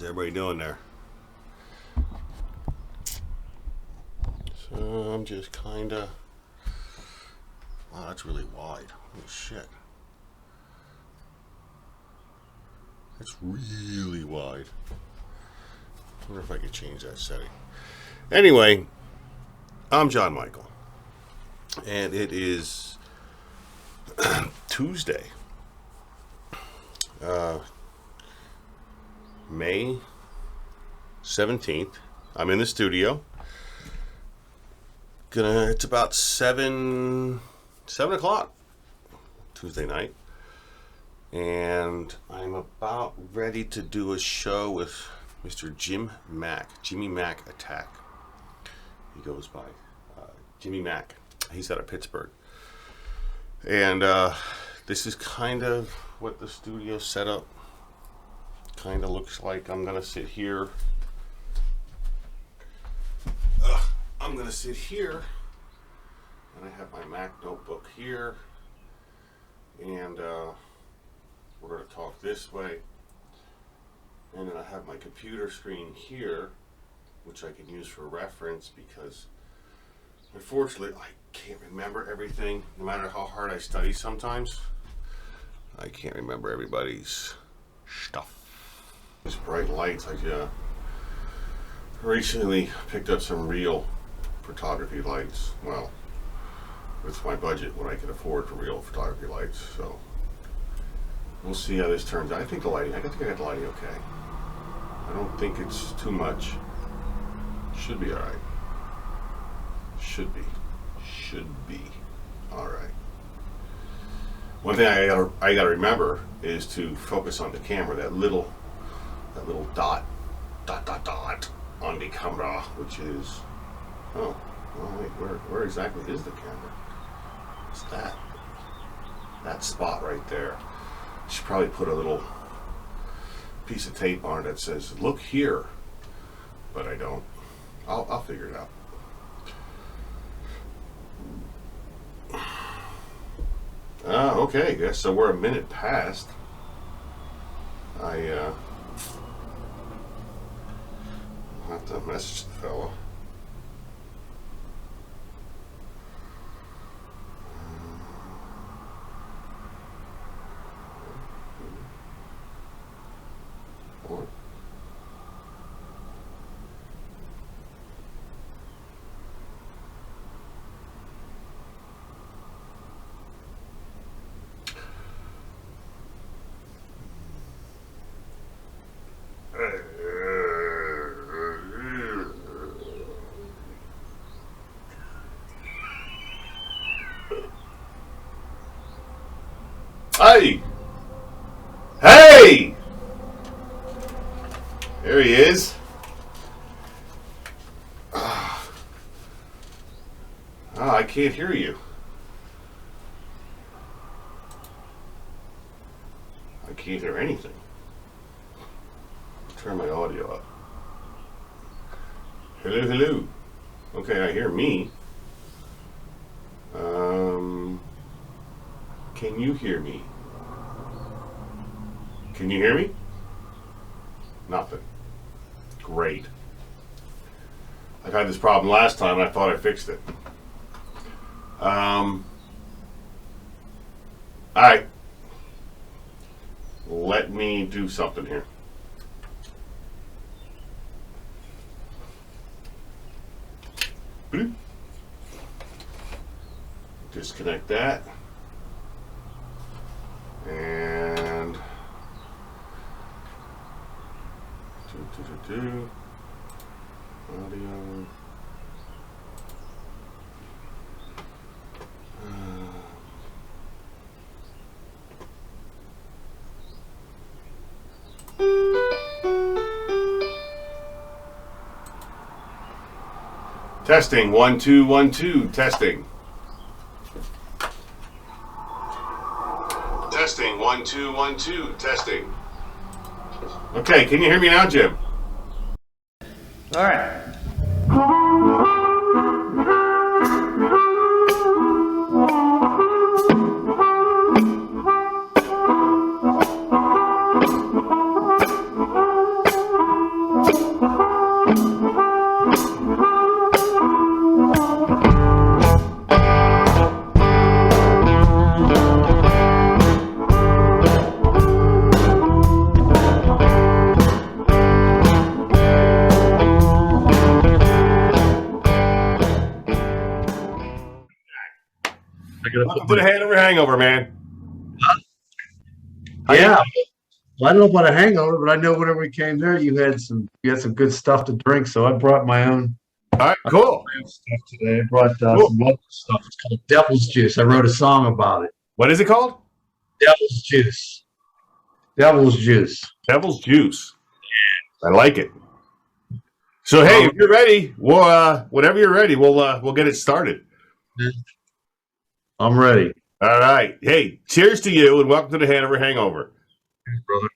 everybody doing there? So I'm just kinda... Wow, that's really wide. Holy shit. That's really wide. I wonder if I could change that setting. Anyway, I'm John Michael. And it is Tuesday. May 17th. I'm in the studio. It's about 7 o'clock Tuesday night. And I'm about ready to do a show with Mr. Jimmy Mac Attack. He goes by Jimmy Mac. He's out of Pittsburgh. And this is kind of what the studio setup kind of looks like. I'm going to sit here. I'm going to sit here. And I have my Mac notebook here. And we're going to talk this way. And then I have my computer screen here, which I can use for reference because unfortunately I can't remember everything. No matter how hard I study sometimes, I can't remember everybody's stuff. These bright lights, I recently picked up some real photography lights. Well, with my budget, when I can afford for real photography lights. So we'll see how this turns out. I think the lighting, I got the lighting okay. I don't think it's too much. Should be alright. Should be alright. One thing I gotta remember is to focus on the camera, that little dot on the camera, which is, oh, well, wait, where exactly is the camera? What's that? That spot right there. I should probably put a little piece of tape on it that says, look here. But I don't. I'll figure it out. Okay, guess so we're a minute past. I'll have to message the fella. Hey! Hey! There he is. I can't hear you. I can't hear anything. Turn my audio up. Hello, hello. Okay, I hear me. Can you hear me? Can you hear me? Nothing. Great. I've had this problem last time and I thought I fixed it. Alright. Let me do something here. Disconnect that. And audio. Testing 1 2 1 2 testing. Testing 1 2 1 2 testing. Okay, can you hear me now, Jim? All right. Welcome to the Hanover Hangover, man. Yeah, well, I don't know about a hangover, but I know whenever we came there, you had some good stuff to drink. So I brought my own All right, cool. stuff today. I brought Cool. some local stuff. It's called Devil's Juice. I wrote a song about it. What is it called? Devil's Juice. Devil's Juice. Devil's Juice. I like it. So hey, if you're ready, we'll whenever you're ready, we'll get it started. I'm ready, All right. Hey, cheers to you, and welcome to the Hanover Hangover. brother.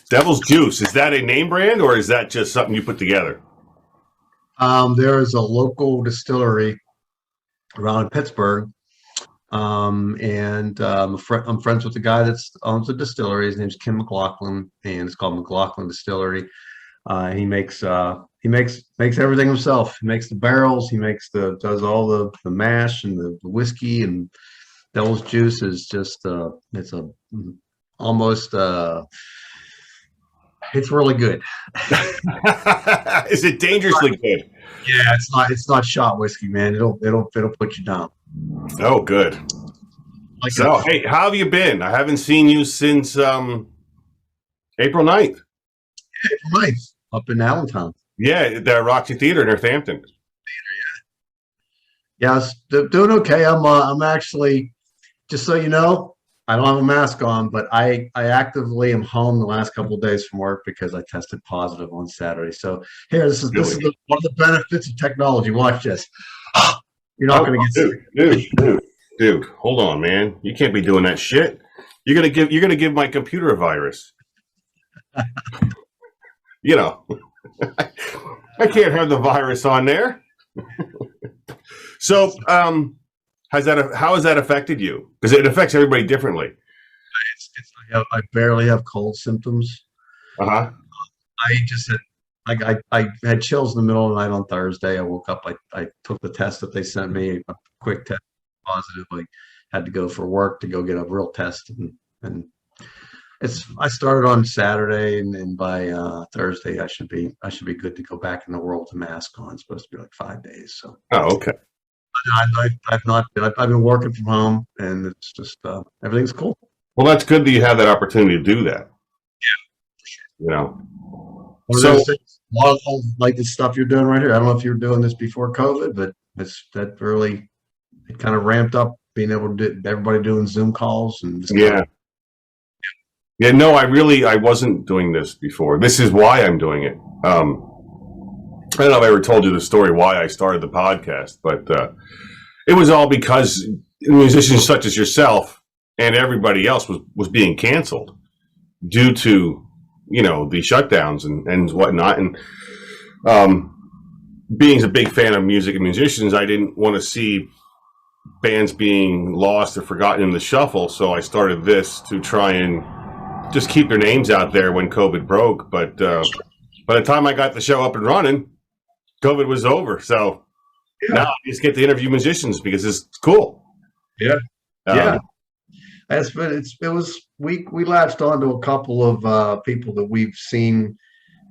Devil's Juice. Is that a name brand, or is that just something you put together? There is a local distillery around Pittsburgh, and I'm friends with the guy that owns the distillery. His name's Kim McLaughlin, and it's called McLaughlin Distillery. He makes everything himself. He makes the barrels. He does all the mash and the whiskey, and Devil's Juice is just it's really good. Is it dangerously good? Yeah, it's not shot whiskey, man. It'll put you down. Oh, good. So, hey, how have you been? I haven't seen you since April 9th. April 9th, up in Allentown. Yeah, the Roxy Theater in Northampton. Yeah, doing okay. I'm actually, just so you know, I don't have a mask on, but I actively am home the last couple of days from work because I tested positive on Saturday. So here, this is one of the benefits of technology. Watch this. You're not going to get sick. Dude, hold on, man. You can't be doing that shit. You're gonna give my computer a virus. You know, I can't have the virus on there. So, how has that affected you? Because it affects everybody differently. I barely have cold symptoms. Uh-huh. I had chills in the middle of the night on Thursday. I woke up. I took the test that they sent me, a quick test, positive. I had to go for work to go get a real test, and I started on Saturday, and by Thursday I should be good to go back in the world to mask on. It's supposed to be like 5 days. So. Oh, okay. I've been working from home, and it's just everything's cool. Well, that's good that you have that opportunity to do that. Yeah, for sure. You know. So, a lot of like the stuff you're doing right here. I don't know if you were doing this before COVID, but it kind of ramped up being able to do everybody doing Zoom calls and yeah. Yeah, no, I wasn't doing this before. This is why I'm doing it. I don't know if I ever told you the story why I started the podcast, but it was all because musicians such as yourself and everybody else was being canceled due to, you know, the shutdowns and whatnot. And being a big fan of music and musicians, I didn't want to see bands being lost or forgotten in the shuffle. So I started this to try and just keep their names out there when COVID broke. But by the time I got the show up and running, COVID was over. So now I just get to interview musicians because it's cool. Yeah. We latched onto a couple of people that we've seen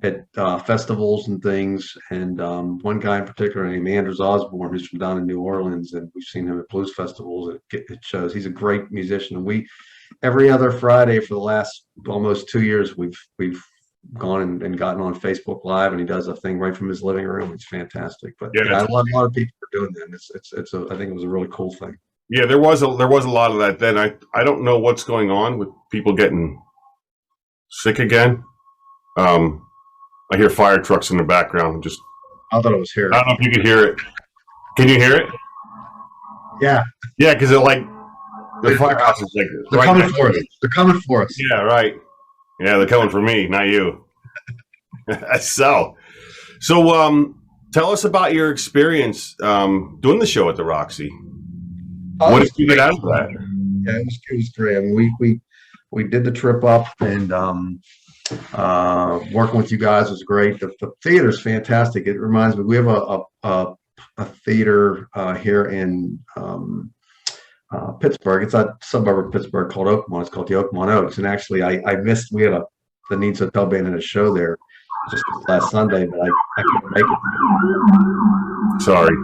at festivals and things, and one guy in particular named Anders Osborne, who's from down in New Orleans, and we've seen him at blues festivals. It shows he's a great musician, and every other Friday for the last almost 2 years we've gone and gotten on Facebook Live, and he does a thing right from his living room. It's fantastic. But yeah, a lot of people are doing that. I think it was a really cool thing. Yeah, there was a lot of that then. I don't know what's going on with people getting sick again. I hear fire trucks in the background. I thought it was here. I don't know if you could hear it. Can you hear it? Yeah. Yeah, because the firehouse is like they're coming for us. They're coming for us. Yeah, right. Yeah, they're coming for me, not you. So tell us about your experience doing the show at the Roxy. What did you get out of that? Yeah, it was great. I mean, we did the trip up, and working with you guys was great. The theater's fantastic. It reminds me, we have a theater here in Pittsburgh. It's a suburb of Pittsburgh called Oakmont. It's called the Oakmont Oaks. And actually, we had the Needs Hotel band in a show there. just last Sunday, but I couldn't make it. Sorry.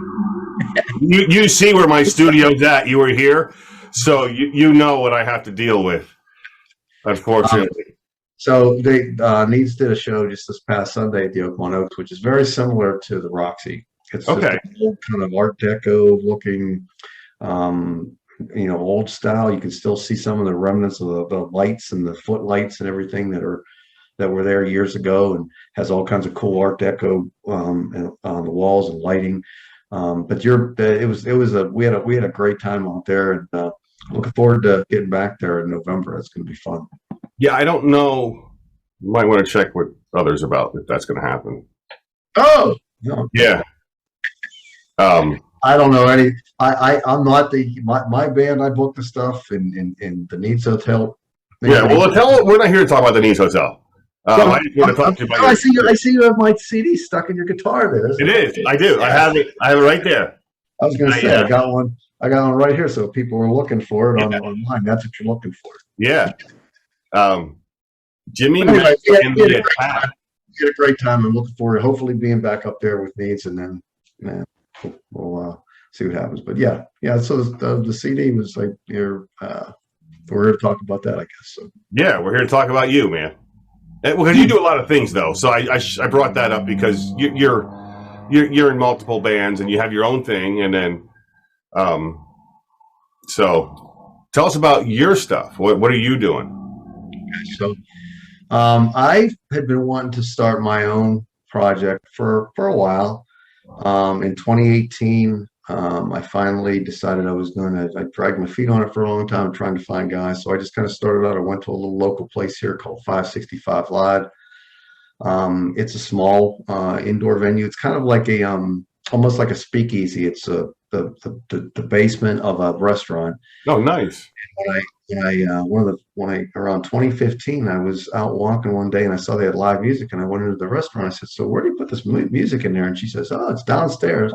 You see where my studio's at. You were here, so you know what I have to deal with. Unfortunately. So they Needs did a show just this past Sunday at the Oakmont Oaks, which is very similar to the Roxy. It's just Okay. a old kind of Art Deco looking, old style. You can still see some of the remnants of the lights and the footlights and everything that were there years ago, and has all kinds of cool Art Deco on the walls and lighting. But we had a great time out there, and looking forward to getting back there in November. It's going to be fun. Yeah, I don't know. You might want to check with others about if that's going to happen. Oh no, Yeah. I don't know any. I'm not my band. I booked the stuff in the Needs Hotel. Yeah. Well, we're not here to talk about the Nice Hotel. I just want to talk to you about. I see you have my CD stuck in your guitar there. It is. I do. I have it. I have it right there. I was going to say I got one. I got one right here. So if people are looking for it online, that's what you're looking for. Yeah. Jimmy Anyway, and we the had attack. a great time. I'm looking forward to hopefully being back up there with Needs, and then we'll see what happens. But yeah. So the CD was like we're here to talk about that, I guess. So Yeah, we're here to talk about you, man. Because you do a lot of things, though. So I brought that up because you're in multiple bands and you have your own thing, and then so tell us about your stuff. What are you doing? So I had been wanting to start my own project for a while. In 2018, I finally decided I dragged my feet on it for a long time trying to find guys. So I just kind of started out. I went to a little local place here called 565 Live. It's a small indoor venue. It's kind of like almost like a speakeasy. It's the basement of a restaurant. Oh, nice. Around 2015, I was out walking one day and I saw they had live music, and I went into the restaurant. I said, "So where do you put this music in there?" And she says, "Oh, it's downstairs."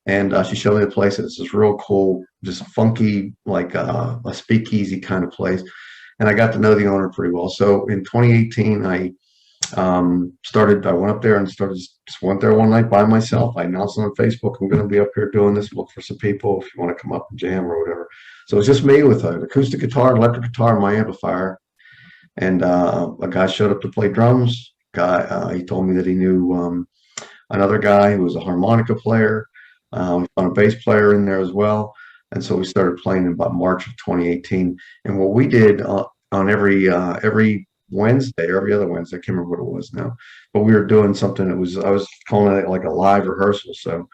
And she showed me the place. It's this real cool, just funky, like a speakeasy kind of place. And I got to know the owner pretty well. So in 2018, I went up there and just went there one night by myself. I announced on Facebook, "I'm going to be up here doing this. Look for some people if you want to come up and jam or whatever." So it was just me with an acoustic guitar, electric guitar, and my amplifier. And a guy showed up to play drums. He told me that he knew another guy who was a harmonica player. We found a bass player in there as well. And so we started playing in about March of 2018. And what we did on every Wednesday or every other Wednesday, I can't remember what it was now, but we were doing something I was calling it like a live rehearsal. So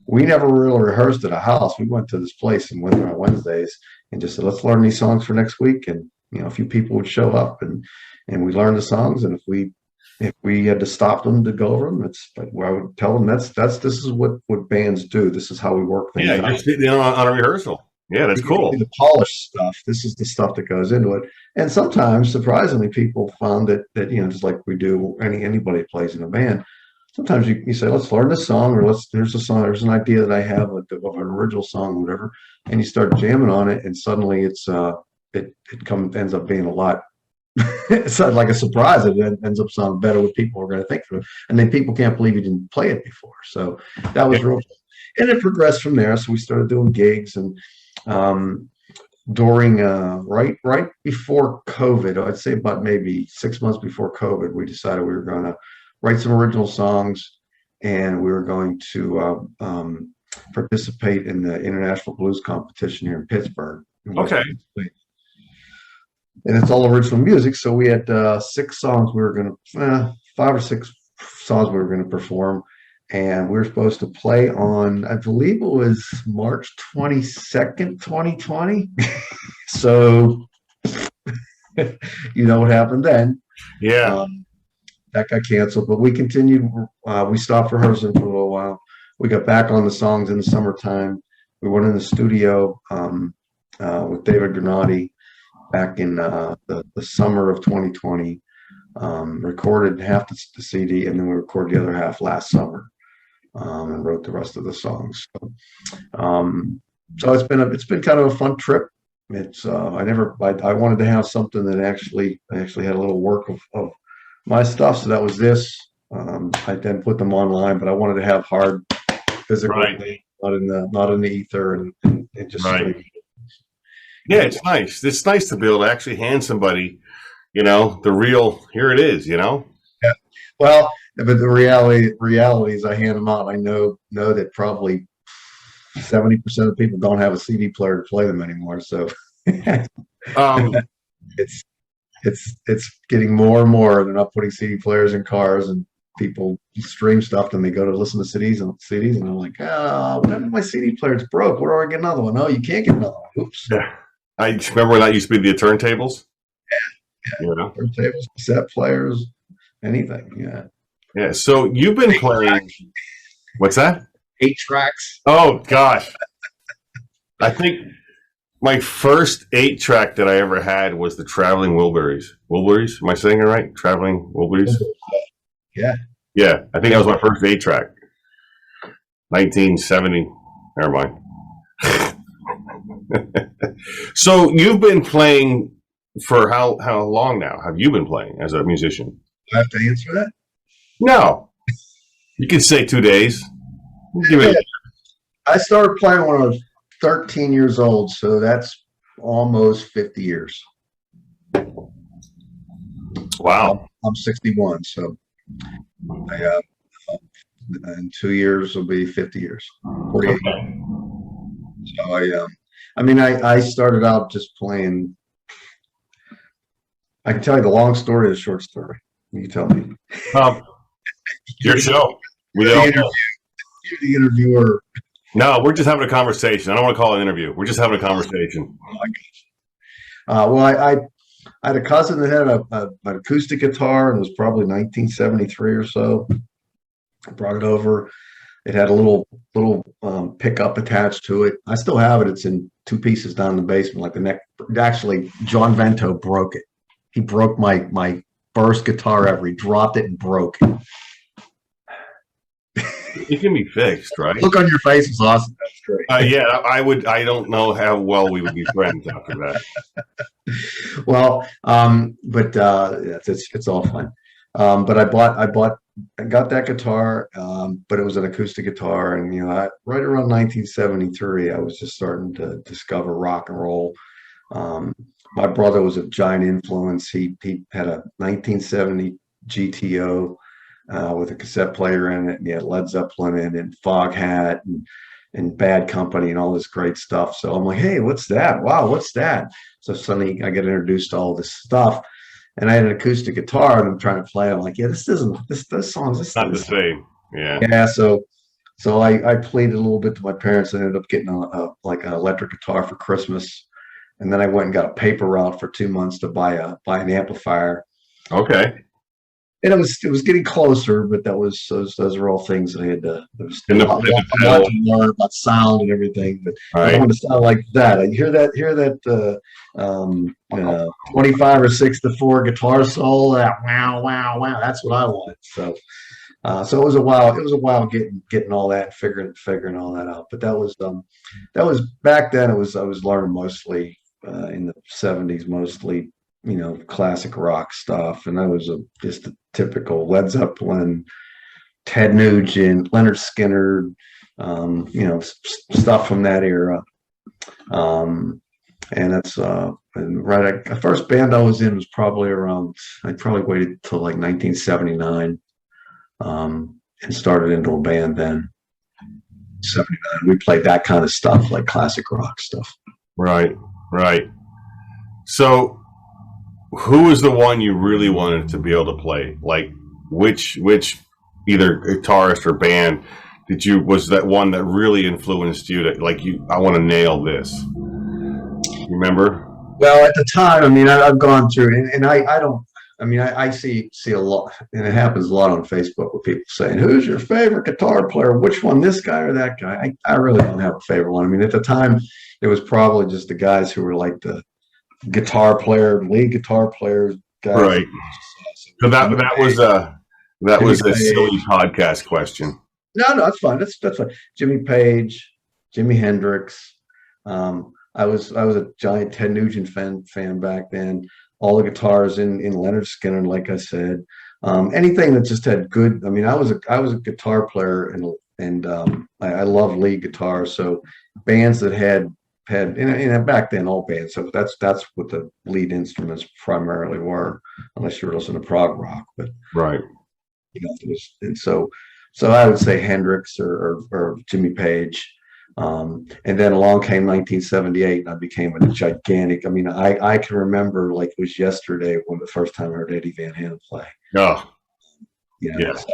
we never really rehearsed at a house. We went to this place and went there on Wednesdays and just said, "Let's learn these songs for next week." And a few people would show up and we learned the songs. And if we had to stop them to go over them, it's like where I would tell them this is what bands do. This is how we work things out. Just on a rehearsal. Yeah, that's cool. The polished stuff. This is the stuff that goes into it. And sometimes, surprisingly, people found that just like we do anybody plays in a band. Sometimes you say, "Let's learn this song," or there's a song, there's an idea that I have of an original song, or whatever, and you start jamming on it, and suddenly it ends up being a lot. It's not like a surprise. It ends up sounding better what people are going to think of it, and then people can't believe you didn't play it before. So that was real cool. And it progressed from there. So we started doing gigs, and during right before COVID, I'd say about maybe 6 months before COVID, we decided we were going to write some original songs, and we were going to participate in the International Blues Competition here in Pittsburgh. Okay. And it's all original music. So we had 6 songs we were going to, 5 or 6 songs we were going to perform. And we were supposed to play on, I believe it was March 22nd, 2020. So, what happened then. Yeah. That got canceled, but we continued. We stopped rehearsing for a little while. We got back on the songs in the summertime. We went in the studio with David Granati back in the summer of 2020. Recorded half the CD, and then we recorded the other half last summer, and wrote the rest of the songs. So it's been kind of a fun trip. It's I wanted to have something that actually had a little work of my stuff. So that was this. I then put them online, but I wanted to have hard physical Right. things, not in the ether and just Right. straight. Yeah, it's nice. It's nice to be able to actually hand somebody, the real. Here it is. Yeah. Well, but the reality is I hand them out. I know that probably 70% of people don't have a CD player to play them anymore. So Um, it's it's getting more and more. They're not putting CD players in cars, and people stream stuff and they go to listen to CDs, and I'm like, what happened to my CD player? It's broke. Where do I get another one? Oh, you can't get another one. Oops. yeah. I remember when that used to be the turntables. Yeah. Turntables, cassette players, anything. Yeah. Yeah. So you've been playing. What's that? 8 tracks. Oh gosh. I think my first 8-track that I ever had was the Traveling Wilburys. Wilburys? Am I saying it right? Traveling Wilburys? Yeah. Yeah. I think that was my first 8-track. 1970. Never mind. So you've been playing for how long now? Have you been playing as a musician? Do I have to answer that? No. You can say 2 days. Give it. I started playing when I was 13 years old, so that's almost 50 years. Wow. I'm 61, so in 2 years will be 50 years. 48. Okay. So I started out just playing. I can tell you the long story or the short story. You tell me. Your show. We You're don't. the interviewer. No, we're just having a conversation. I don't want to call it an interview. We're just having a conversation. Well, I had a cousin that had an acoustic guitar, and it was probably 1973 or so. I brought it over. It had a little pickup attached to it. I still have it. It's in 2 pieces down in the basement. Like the neck. Actually, John Vento broke it. He broke my first guitar ever. He dropped it and broke it. It can be fixed, right? Look on your face is awesome. That's great. Yeah, I would. I don't know how well we would be friends after that. Well, but it's all fun. But I got that guitar, but it was an acoustic guitar, and right around 1973, I was just starting to discover rock and roll. My brother was a giant influence. He had a 1970 GTO with a cassette player in it, and he had Led Zeppelin in it, and Foghat and Bad Company and all this great stuff. So I'm like, hey, what's that? Wow, what's that? So suddenly I get introduced to all this stuff, and I had an acoustic guitar, and I'm trying to play. I'm like, yeah, this song's Not the same. Yeah. Yeah. So I played it a little bit to my parents. I ended up getting like an electric guitar for Christmas, and then I went and got a paper route for 2 months to buy an amplifier. Okay. And it was getting closer, but those are all things that I had to. There was And a lot to learn about sound and everything, but I don't want to sound like that. I hear that 25 or 6-4 guitar solo, that wow. That's what I want. So it was a while getting all that, figuring all that out. But that was back then. I was learning mostly in the 70s, mostly classic rock stuff, and I was just a typical Led Zeppelin, Ted Nugent, Leonard Skinner, stuff from that era. And that's right. The first band I was in was probably around. I probably waited till like 1979, and started into a band then. 79. We played that kind of stuff, like classic rock stuff. Right. So, who was the one you really wanted to be able to play? Like, which either guitarist or band was that one that really influenced you? That I want to nail this. You remember? Well, at the time, I mean, I've gone through, and I don't. I mean, I see a lot, and it happens a lot on Facebook with people saying, "Who's your favorite guitar player? Which one, this guy or that guy?" I really don't have a favorite one. I mean, at the time, it was probably just the guys who were like the lead guitar players, guys. Right. So that was a silly podcast question. No, that's fine. That's fine. Jimmy Page, Jimi Hendrix. I was a giant Ted Nugent fan back then. All the guitars in Leonard Skinner, like I said. Anything that just had good. I mean, I was a guitar player, and I love lead guitar. So bands that and back then all bands. So that's what the lead instruments primarily were, unless you were listening to prog rock. But Right. and so I would say Hendrix or Jimmy Page. And then along came 1978, and I became a gigantic. I mean, I can remember like it was yesterday when the first time I heard Eddie Van Halen play. Oh, You know, yeah. so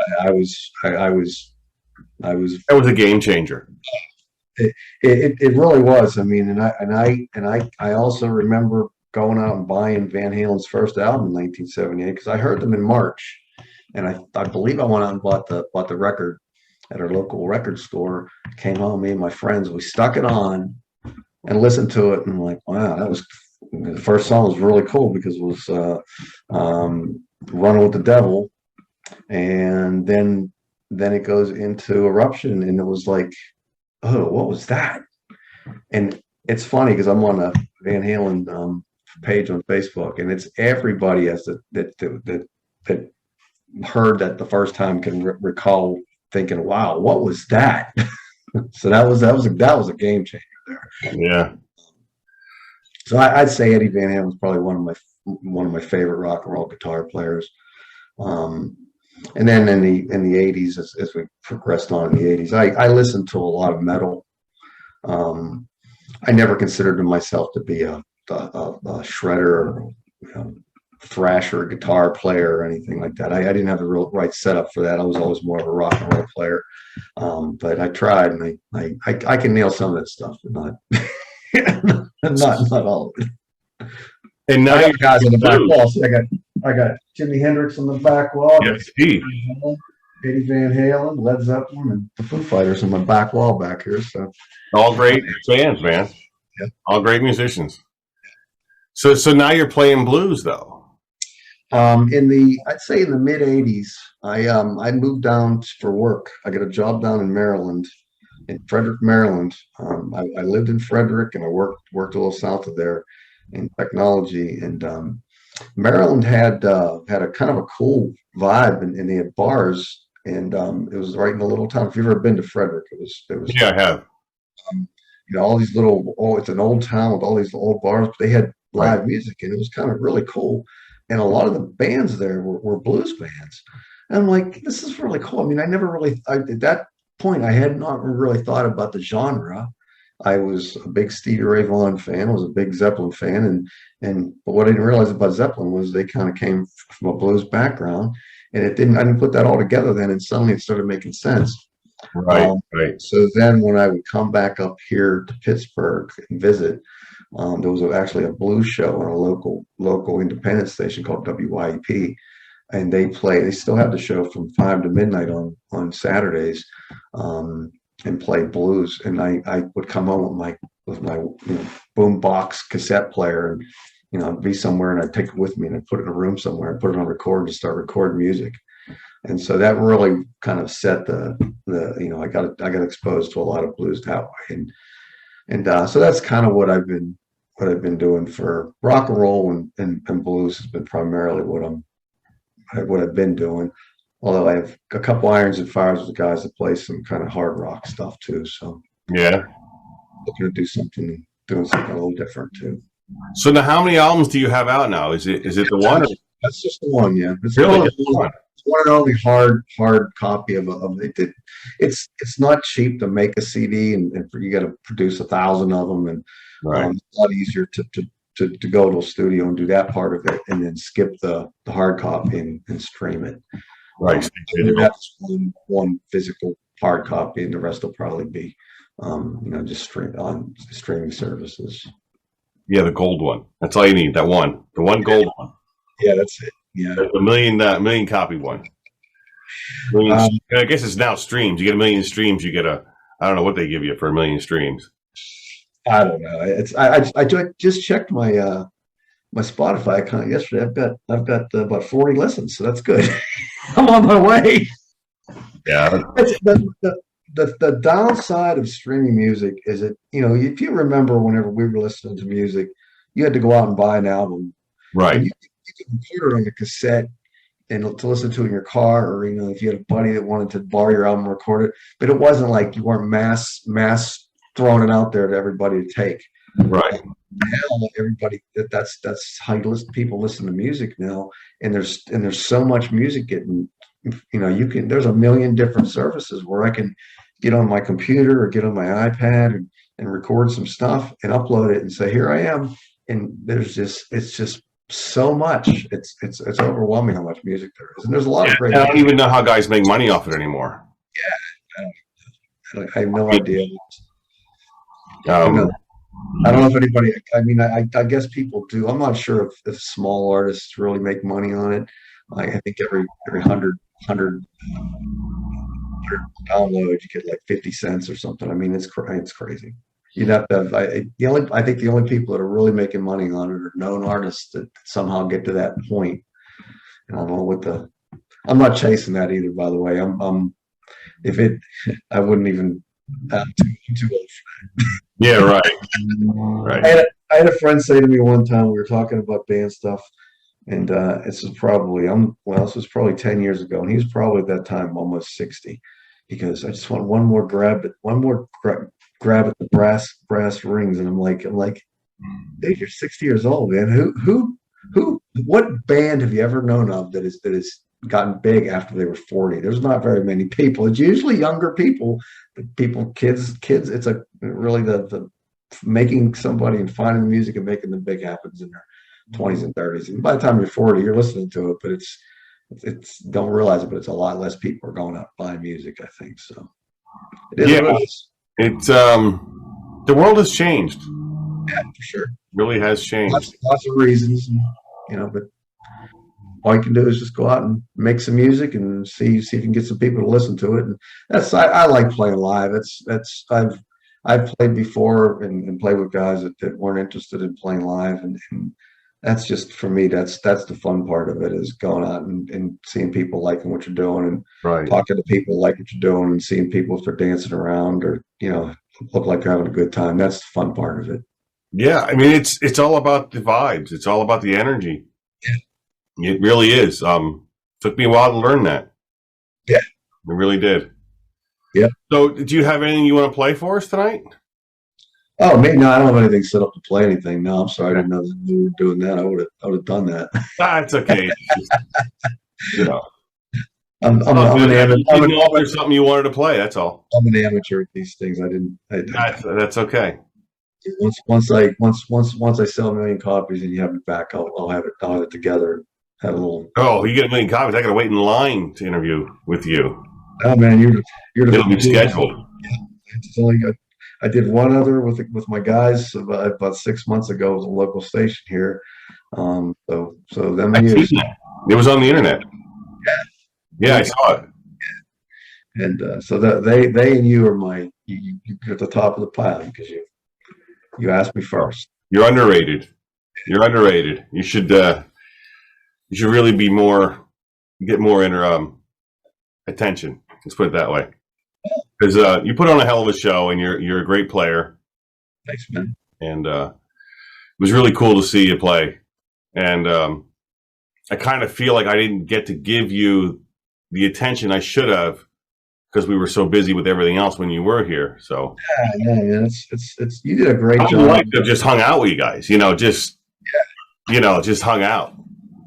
I was. That was a game changer. It really was. I mean, and I also remember going out and buying Van Halen's first album in 1978 because I heard them in March, and I believe I went out and bought the record at our local record store. Came home, me and my friends, we stuck it on and listened to it, and I'm like, wow, that was the first song was really cool because it was "Running with the Devil," and then it goes into Eruption, and it was like, oh, what was that? And it's funny because I'm on a Van Halen page on Facebook, and it's everybody that heard that the first time can recall thinking, "Wow, what was that?" So that was a game changer there. Yeah. So I'd say Eddie Van Halen was probably one of my favorite rock and roll guitar players. And then in the 80s, as we progressed on in the 80s, I listened to a lot of metal. I never considered myself to be a shredder or thrasher guitar player or anything like that. I didn't have the right setup for that. I was always more of a rock and roll player. But I tried, and I can nail some of that stuff, but not not all of it. And now I you're got guys on the back wall. So I got Jimi Hendrix on the back wall. yes, Steve. Eddie Van Halen, Led Zeppelin, and the Foo Fighters on my back wall back here. So All great bands, man. Yeah. All great musicians. So now you're playing blues though. I'd say in the mid '80s, I moved down for work. I got a job down in Maryland, in Frederick, Maryland. I lived in Frederick, and I worked a little south of there in technology. And Maryland had a kind of a cool vibe, and they had bars, and it was right in a little town. If you've ever been to Frederick, it was Yeah, I have. all these little. Oh, it's an old town with all these old bars. But they had live music, and it was kind of really cool. And a lot of the bands there were blues bands. And I'm like, this is really cool. I mean, at that point, I had not really thought about the genre. I was a big Stevie Ray Vaughan fan. I was a big Zeppelin fan. But what I didn't realize about Zeppelin was they kind of came from a blues background. And I didn't put that all together then. And suddenly it started making sense. Right, right. So then when I would come back up here to Pittsburgh and visit, there was actually a blues show on a local independent station called WYEP, and they still have the show from 5 to midnight on Saturdays, and play blues. And I would come home with my boom box cassette player, and I'd be somewhere, and I'd take it with me, and I'd put it in a room somewhere and put it on record and start recording music. And so that really kind of set I got exposed to a lot of blues that way. And so that's kind of what I've been doing for rock and roll, and blues has been primarily what I've been doing. Although I have a couple irons and fires with guys that play some kind of hard rock stuff too. So Yeah. looking to doing something a little different too. So now, how many albums do you have out now? Is it the one? That's just the one, yeah. It's Really? really one and only hard copy of it. It's not cheap to make a CD, and you got to produce 1,000 of them, and Right. it's a lot easier to go to a studio and do that part of it, and then skip the hard copy and stream it. Right. That's one physical hard copy, and the rest will probably be, just streaming services. Yeah, the gold one. That's all you need. The one gold one. Yeah, that's it. Yeah. The million copy one. I guess it's now streams. You get 1 million streams. You get I don't know what they give you for 1 million streams. I don't know. I just checked my my Spotify account yesterday. I've got about 40 listens, so that's good. I'm on my way. Yeah. The downside of streaming music is if you remember whenever we were listening to music, you had to go out and buy an album. Right. And you could record it on the cassette, and to listen to it in your car, or if you had a buddy that wanted to borrow your album, record it. But it wasn't like you weren't mass throwing it out there to everybody to take. Right. Now everybody that's how you listen. People listen to music now, and there's so much music getting. There's a million different services where I can get on my computer or get on my iPad and record some stuff and upload it and say, here I am. And it's just so much. It's overwhelming how much music there is. And there's a lot of great. I don't even know how guys make money off it anymore. Yeah. I have no idea. Um, I don't know if anybody, I mean, I guess people do. I'm not sure if small artists really make money on it. I think every 100 download, you get like 50 cents or something. I mean, it's crazy. You'd have to have, I think the only people that are really making money on it are known artists that somehow get to that point. And I don't know I'm not chasing that either, by the way. I wouldn't even, I'm too old for that. yeah, right. I had a friend say to me one time, we were talking about band stuff, and this was probably 10 years ago, and he was probably at that time almost 60. He goes, I just want one more grab at the brass rings, and I'm like, dude, you're 60 years old, man. What band have you ever known of that has gotten big after they were 40? There's not very many people. It's usually younger people, kids. It's really the making somebody and finding the music and making them big happens in their 20s and 30s. And by the time you're 40, you're listening to it, but it's don't realize it, but it's a lot less people are going out buying music, I think. So it is what it is. It's the world has changed. Yeah, for sure. It really has changed. Lots of reasons, but all you can do is just go out and make some music and see if you can get some people to listen to it. And I like playing live. I've played before and played with guys that weren't interested in playing live, and that's just, for me, that's the fun part of it, is going out and seeing people liking what you're doing, and talking to people like what you're doing, and seeing people if they're dancing around or look like they're having a good time. That's the fun part of it. Yeah, I mean, it's all about the vibes. It's all about the energy. Yeah. It really is. Took me a while to learn that. Yeah, it really did. Yeah. So, do you have anything you want to play for us tonight? Oh, me? No, I don't have anything set up to play anything. No, I'm sorry. I didn't know that we were doing that. I would have done that. It's okay. I'm an amateur. There's something you wanted to play. That's all. I'm an amateur at these things. That's okay. Once I sell 1 million copies and you have it back, I'll have it together. Have a little. Oh, you get 1 million copies. I got to wait in line to interview with you. Oh man, it'll be scheduled. Yeah, I did one other with my guys about 6 months ago. It was a local station here. So them years. It was on the internet. Yeah, I saw it. Yeah. And so that they and you are you're at the top of the pile because you asked me first. You're underrated. You should really get more attention. Let's put it that way. Because you put on a hell of a show, and you're a great player. Thanks, man. And it was really cool to see you play. And I kind of feel like I didn't get to give you the attention I should have because we were so busy with everything else when you were here. So yeah. It's you did a great job. I would like to have just hung out with you guys. Just hung out.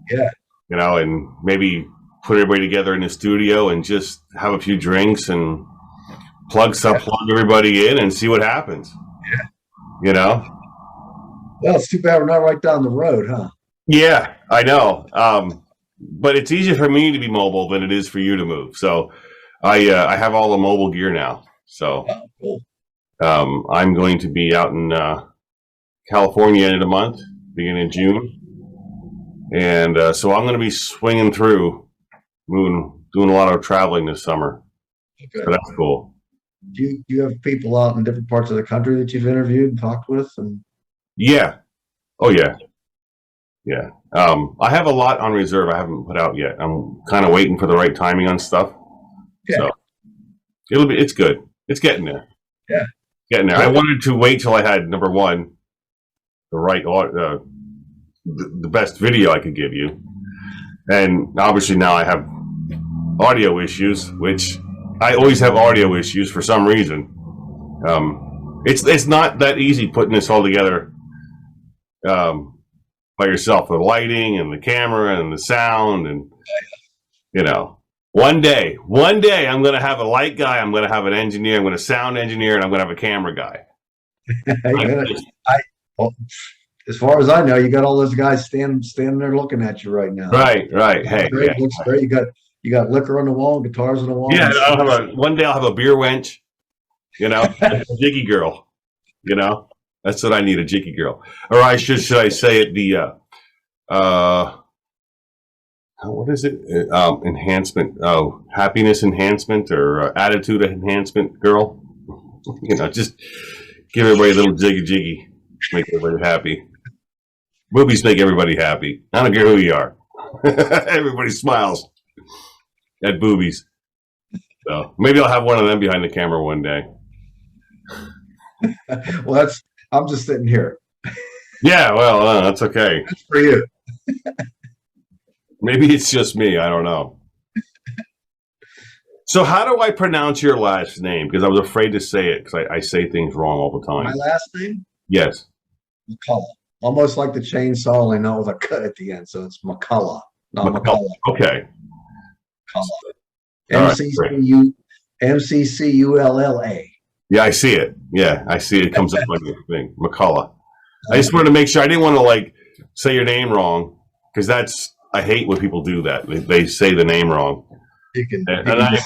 Yeah. And maybe put everybody together in the studio and just have a few drinks and plug everybody in and see what happens. Yeah. Well, it's too bad we're not right down the road, huh? Yeah, I know. But it's easier for me to be mobile than it is for you to move. So I have all the mobile gear now. So cool. I'm going to be out in California end of the month, beginning of June. And so I'm going to be swinging through, doing a lot of traveling this summer. Okay. So that's cool. Do you have people out in different parts of the country that you've interviewed and talked with? Yeah. Oh, yeah. Yeah. I have a lot on reserve I haven't put out yet. I'm kind of waiting for the right timing on stuff. Yeah. So it's good. It's getting there. Yeah. Getting there. I wanted to wait till I had, number one, the right, the best video I could give you. And obviously now I have audio issues, which I always have audio issues for some reason. It's not that easy putting this all together by yourself, the lighting and the camera and the sound, and one day I'm going to have a light guy, I'm going to have an engineer, I'm going to sound engineer, and I'm going to have a camera guy. Well, as far as I know, you got all those guys standing there looking at you right now. Right. Hey, great, looks great. You got liquor on the wall, guitars on the wall. Yeah, one day I'll have a beer wench, a jiggy girl. That's what I need, a jiggy girl. Or should I say it, what is it? Enhancement. Oh, happiness enhancement or attitude enhancement girl. Just give everybody a little jiggy, make everybody happy. Movies make everybody happy. I don't care who you are. Everybody smiles at boobies. So maybe I'll have one of them behind the camera one day. Well, I'm just sitting here. Yeah, well, that's okay. That's for you. Maybe it's just me. I don't know. So how do I pronounce your last name? Because I was afraid to say it because I say things wrong all the time. My last name? Yes. McCullough. Almost like the chainsaw, only not with a cut at the end. So it's McCullough, not McCullough. Okay. MCCULLA. Yeah, I see it. Yeah, I see it. It comes up on your thing. McCullough. I just wanted to make sure. I didn't want to say your name wrong because I hate when people do that. They say the name wrong. And I am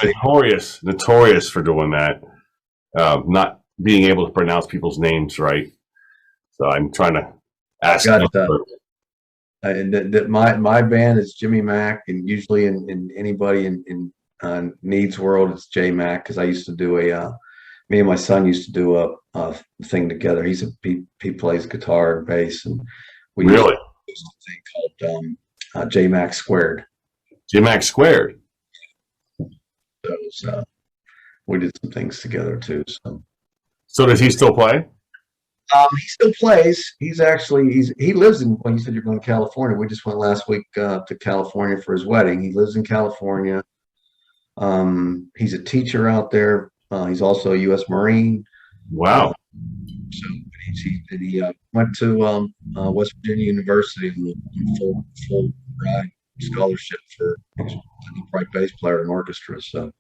notorious for doing that. Not being able to pronounce people's names right. So I'm trying to ask. And my band is Jimmy Mack, and usually in anybody in Needs World, it's J Mack, because I used to do me and my son used to do a thing together. He plays guitar and bass, and we used to do a thing called J Mack Squared. J Mack Squared. So we did some things together too. So does he still play? He still plays. He lives in. Well, you said you're going to California. We just went last week to California for his wedding. He lives in California. He's a teacher out there. He's also a U.S. Marine. Wow. So he went to West Virginia University on full ride scholarship for an upright bass player and orchestra. So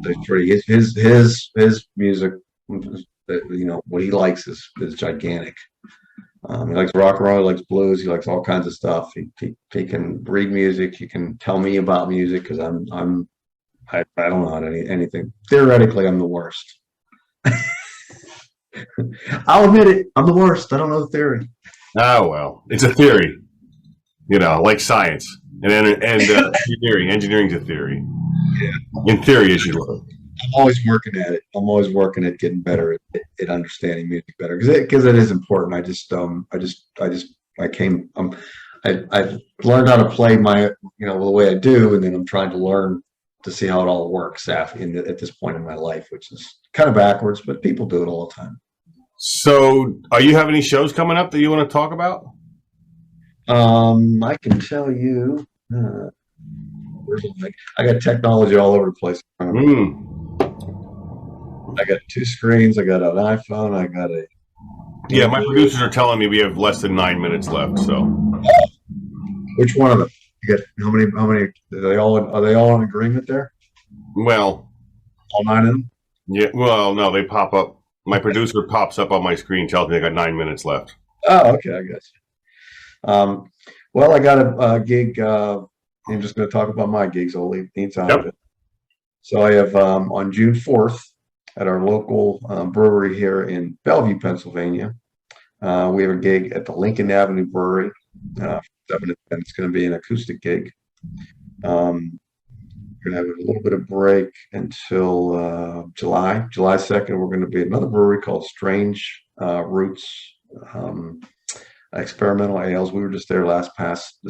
it's pretty. His music, what he likes is gigantic. He likes rock and roll. He likes blues. He likes all kinds of stuff. He can read music. He can tell me about music because I don't know how to anything. Theoretically, I'm the worst. I'll admit it. I'm the worst. I don't know the theory. Oh, well, it's a theory, like science and engineering. Engineering's a theory. Yeah. In theory, as you learn. I'm always working at it. I'm always working at getting better at understanding music better because it is important. I've learned how to play the way I do, and then I'm trying to learn to see how it all works at this point in my life, which is kind of backwards, but people do it all the time. So, are you having any shows coming up that you want to talk about? I can tell you. I got technology all over the place. I got 2 screens. I got an iPhone. I got a. Yeah, my producers are telling me we have less than 9 minutes left. So, which one of them? You got how many? Are they all in agreement there? Well, all 9 of them. Yeah. Well, no, they pop up. My producer pops up on my screen, tells me I got 9 minutes left. Oh, okay, I guess. Well, I got a gig. I'm just going to talk about my gigs. I'll leave the time of it. So I have on June 4th at our local brewery here in Bellevue, Pennsylvania. We have a gig at the Lincoln Avenue Brewery. 7 to 10. It's going to be an acoustic gig. We're going to have a little bit of break until July 2nd. We're going to be at another brewery called Strange Roots Experimental Ales. We were just there this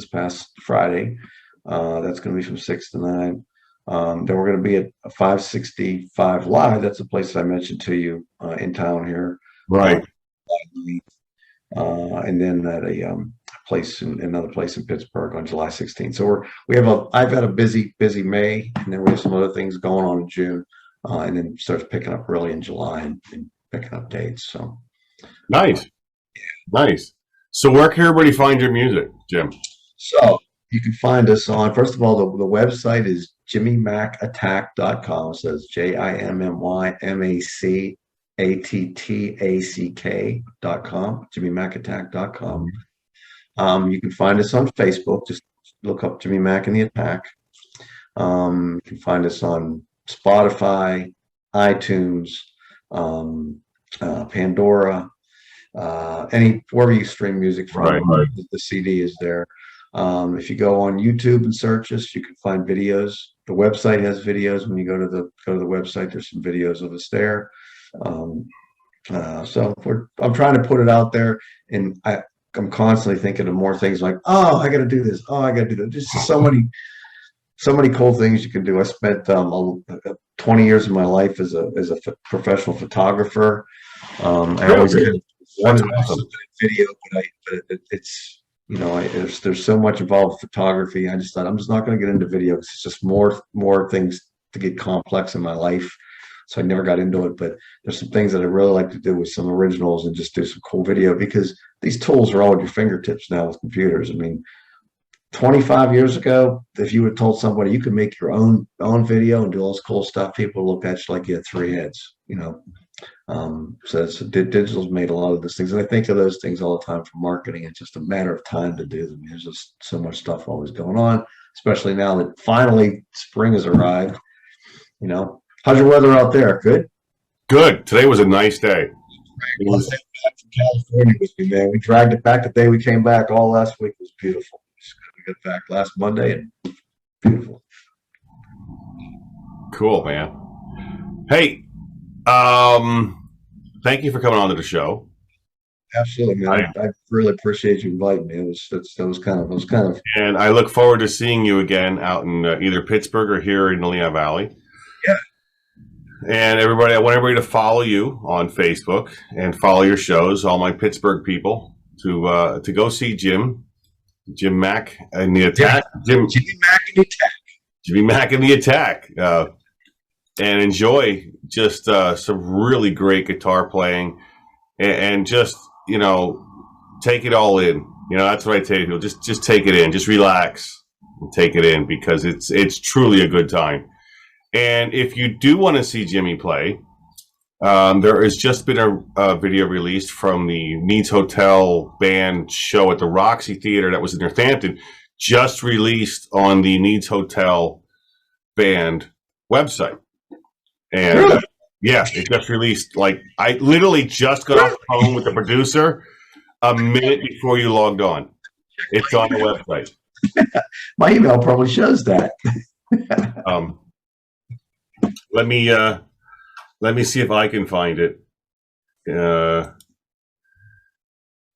past Friday. That's going to be from 6 to 9. Then we're going to be at a 565 Live. That's the place that I mentioned to you in town here. Right. And then at a place in another place in Pittsburgh on July 16th. So I've had a busy May, and then we have some other things going on in June, and then starts picking up really in July and picking up dates. So Nice. Nice. So where can everybody find your music, Jim? So you can find us on, first of all, the website is jimmymacattack.com. It says JIMMYMACATTACK.com, jimmymacattack.com. You can find us on Facebook. Just look up Jimmy Mac and the Attack. You can find us on Spotify, iTunes, Pandora, wherever you stream music from. Right. The CD is there. If you go on YouTube and search us, you can find videos. The website has videos. When you go to the website, there's some videos of us there. So I'm trying to put it out there, and I'm constantly thinking of more things like, oh, I got to do this. Oh, I got to do that. There's just so many cool things you can do. I spent 20 years of my life as a professional photographer. I always wanted to do some video, but it's there's so much involved with photography. I just thought I'm just not going to get into video because it's just more things to get complex in my life. So I never got into it, but there's some things that I really like to do with some originals and just do some cool video, because these tools are all at your fingertips now with computers. I mean, 25 years ago, if you had told somebody you could make your own video and do all this cool stuff, people looked at you like you had three heads, So digital's made a lot of those things, and I think of those things all the time for marketing. It's just a matter of time to do them. There's just so much stuff always going on, especially now that finally spring has arrived. How's your weather out there? Good. Good. Today was a nice day. It was back from California with me, man. We dragged it back the day we came back. All last week was beautiful. We got back last Monday and beautiful. Cool, man. Hey, thank you for coming on to the show. Absolutely, man. I really appreciate you inviting me. It was kind of. And I look forward to seeing you again out in either Pittsburgh or here in the Lehigh Valley. Yeah. And everybody, I want everybody to follow you on Facebook and follow your shows. All my Pittsburgh people to go see Jim Mac and the Attack. Jimmy Mac and the Attack. Jimmy Mac and the Attack. And enjoy just some really great guitar playing, and just take it all in. That's what I tell people. Just take it in. Just relax and take it in, because it's truly a good time. And if you do want to see Jimmy play, there has just been a video released from the Needs Hotel band show at the Roxy Theater that was in Northampton, just released on the Needs Hotel band website. And really? Yeah, it just released. Like, I literally just got off the phone with the producer a minute before you logged on. It's on the website. My email probably shows that. Let me see if I can find it.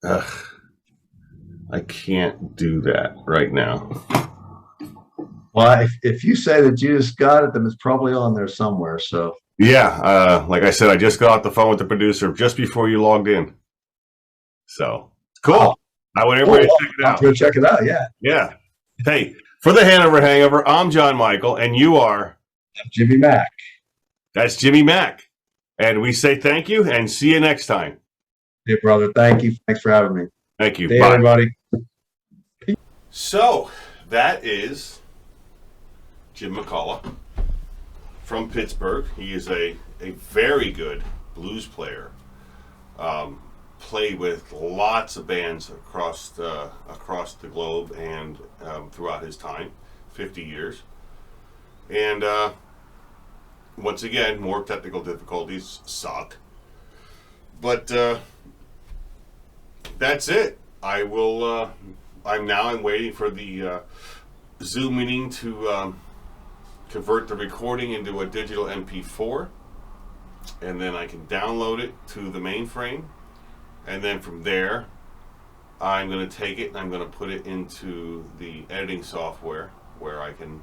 I can't do that right now. Well, if you say that you just got it, then it's probably on there somewhere. So yeah, like I said, I just got off the phone with the producer just before you logged in. So cool. Oh. I want everybody to check it out. Go check it out. Yeah. Yeah. Hey, for the Hanover Hangover, I'm John Michael, and you are Jimmy Mac. That's Jimmy Mac. And we say thank you and see you next time. Yeah, brother. Thank you. Thanks for having me. Thank you. Hey, Bye. everybody. So that is Jim McCullough from Pittsburgh. He is a very good blues player. Played with lots of bands across the globe and throughout his time, 50 years. And once again, more technical difficulties suck. But that's it. I'm waiting for the Zoom meeting to convert the recording into a digital MP4, and then I can download it to the mainframe, and then from there I'm going to take it and I'm going to put it into the editing software where I can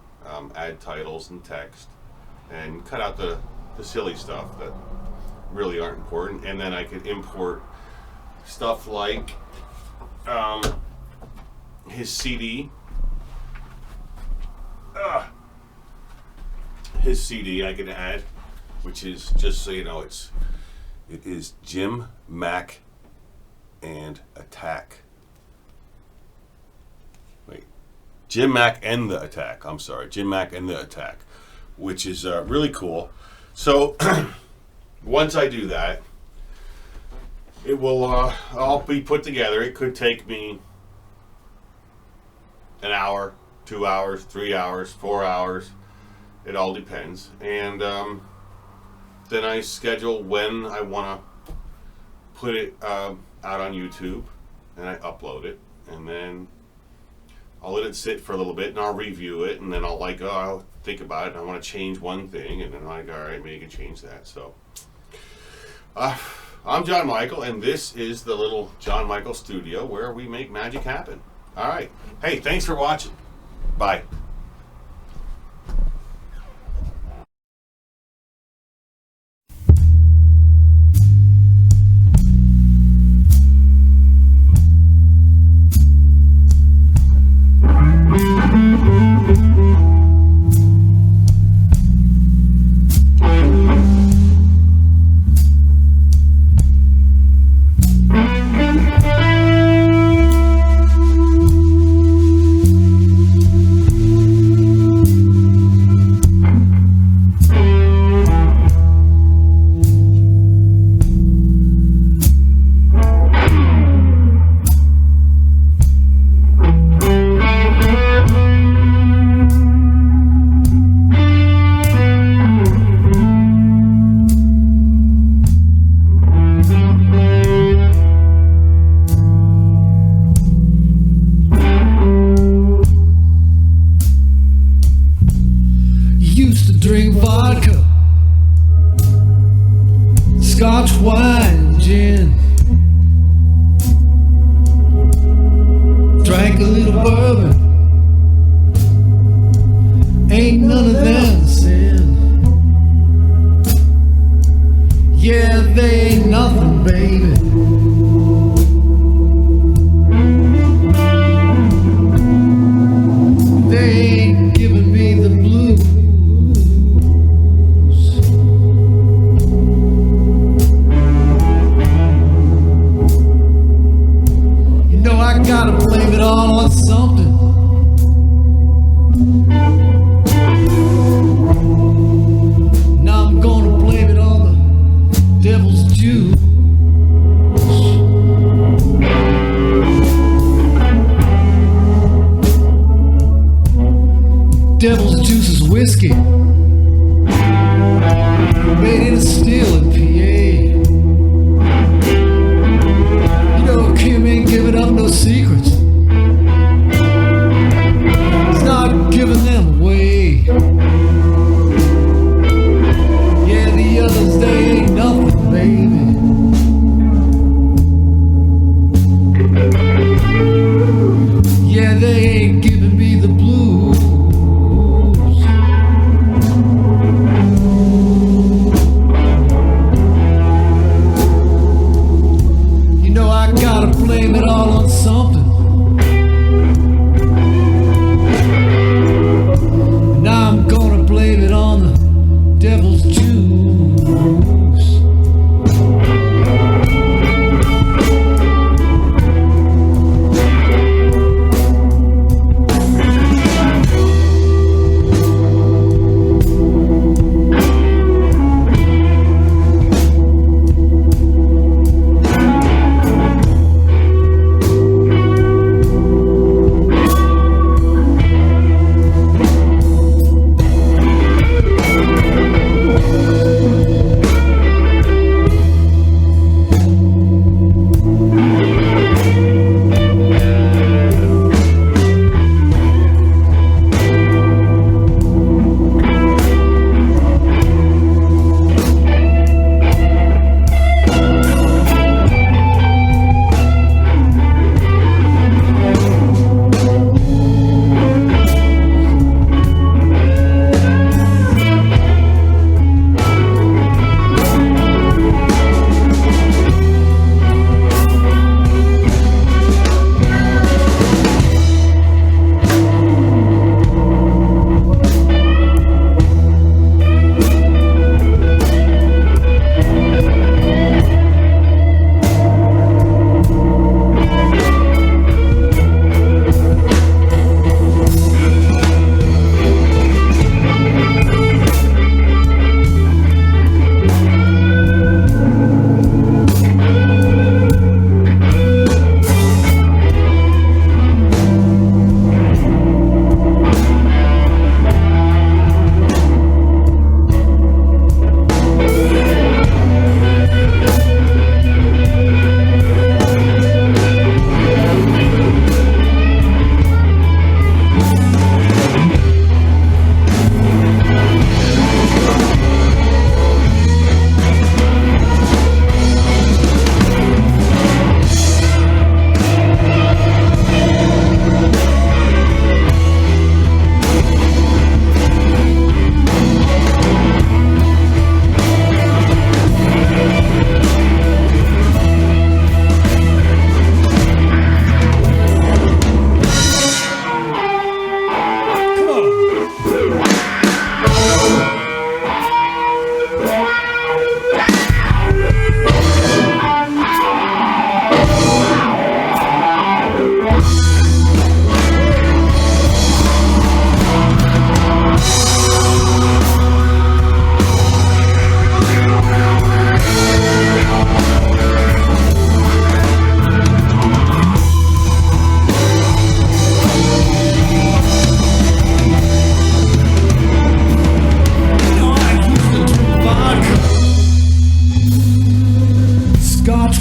add titles and text and cut out the silly stuff that really aren't important, and then I could import stuff like his CD. His CD I can add, which is, just so you know, it is Jim Mack and Attack. Wait, Jim Mack and the Attack. I'm sorry, Jim Mack and the Attack, which is really cool. So once I do that, it will all be put together. It could take me an hour, 2 hours, 3 hours, 4 hours. It all depends. And then I schedule when I want to put it out on YouTube, and I upload it, and then I'll let it sit for a little bit, and I'll review it, and then I'll think about it, and I want to change one thing, and then I'm like, all right, maybe you can change that. So I'm John Michael, and this is the little John Michael studio where we make magic happen. All right. Hey, thanks for watching. Bye. Drink vodka, Scotch wine, gin. Drank a little bourbon. Ain't none of them sin. Yeah, they ain't nothing, baby. They ain't giving me the blues. I gotta blame it all on something. Now I'm gonna blame it on the devil's juice. Devil's juice is whiskey, made in a still in PA. Kim ain't giving up no secrets. He's not giving them away. Yeah, the others, they ain't nothing, baby. Yeah, they ain't giving me the blues. I gotta blame it all on something. Now I'm gonna blame it on the devil's juice.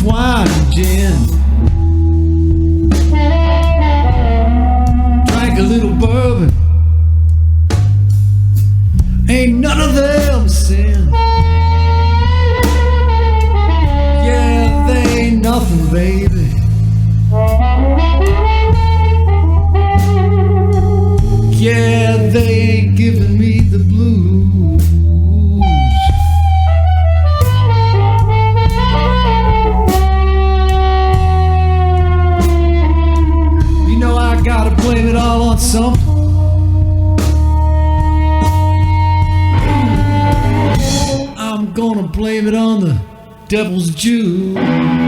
wine and gin. Drank a little bourbon. Ain't none of them sin. Yeah, they ain't nothing, baby. Yeah, they ain't giving me the blues. You know I gotta blame it all on something. I'm gonna blame it on the devil's juice.